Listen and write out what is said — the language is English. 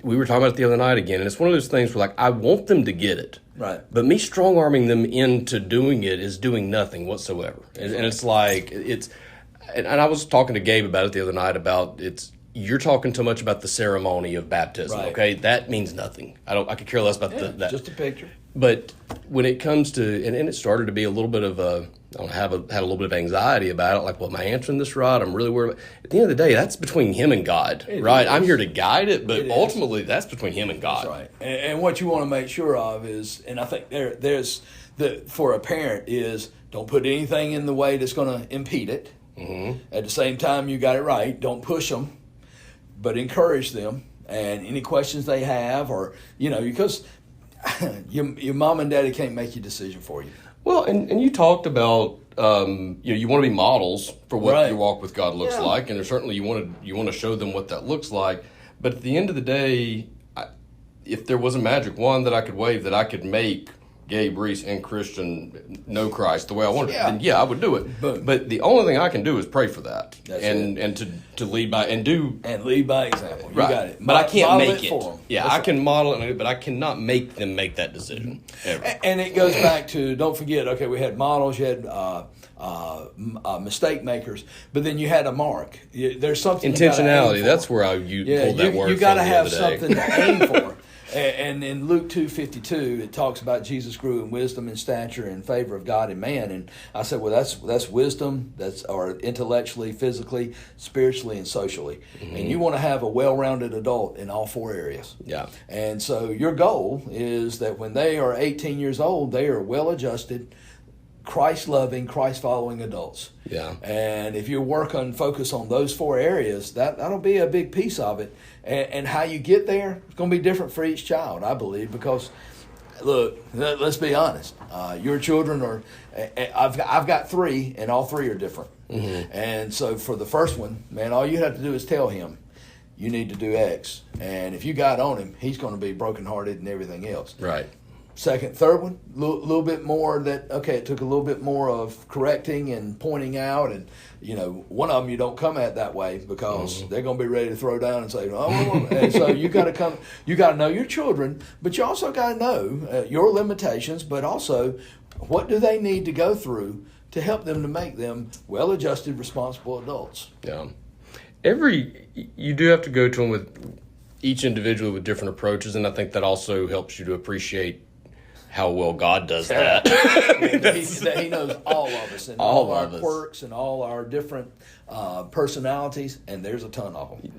we were talking about it the other night again, and it's one of those things where, like, I want them to get it. Right. But me strong-arming them into doing it is doing nothing whatsoever. And it's like, and I was talking to Gabe about it the other night about you're talking too much about the ceremony of baptism, right. okay? That means nothing. I could care less about that. Just a picture. But when it comes to, and it started to be a little bit of had a little bit of anxiety about it, like, well, am I answering this right? I'm really worried. At the end of the day, that's between him and God, right? I'm here to guide it, but ultimately that's between him and God. That's right. And what you want to make sure of is, and I think there's for a parent is, don't put anything in the way that's going to impede it. Mm-hmm. At the same time, you got it right. Don't push them, but encourage them. And any questions they have, or, because your mom and daddy can't make your decision for you. Well, and you talked about you want to be models for what right. your walk with God looks like, and certainly you want to show them what that looks like. But at the end of the day, if there was a magic wand that I could wave that I could make Gabe Reese and Christian know Christ the way I wanted, then I would do it. But the only thing I can do is pray for that, and to lead by lead by example. You got it. But I can't make it. For them. Yeah, I can model it, but I cannot make them make that decision ever. And it goes back to, don't forget. Okay, we had models. You had mistake makers, but then you had a mark. There's something intentionality. That's where pulled that word. You got to have something to aim for. And in Luke 2:52, it talks about Jesus grew in wisdom and stature in favor of God and man. And I said, well, that's wisdom. That's or intellectually, physically, spiritually, and socially. Mm-hmm. And you want to have a well-rounded adult in all four areas. Yeah. And so your goal is that when they are 18 years old, they are well-adjusted, Christ-loving, Christ-following adults. Yeah. And if you focus on those four areas, that'll be a big piece of it. And how you get there, it's going to be different for each child, I believe, because, look, let's be honest. Your children are, I've got three, and all three are different. Mm-hmm. And so for the first one, man, all you have to do is tell him, you need to do X. And if you got on him, he's going to be brokenhearted and everything else. Right. Second, third one, little bit more it took a little bit more of correcting and pointing out. And, one of them you don't come at that way because they're going to be ready to throw down and say, oh. And so you got to know your children, but you also got to know your limitations, but also what do they need to go through to help them to make them well-adjusted, responsible adults. Yeah. You do have to go to them with each individual with different approaches, and I think that also helps you to appreciate how well God does that. He knows all of us and all our quirks and all our different personalities, and there's a ton of them.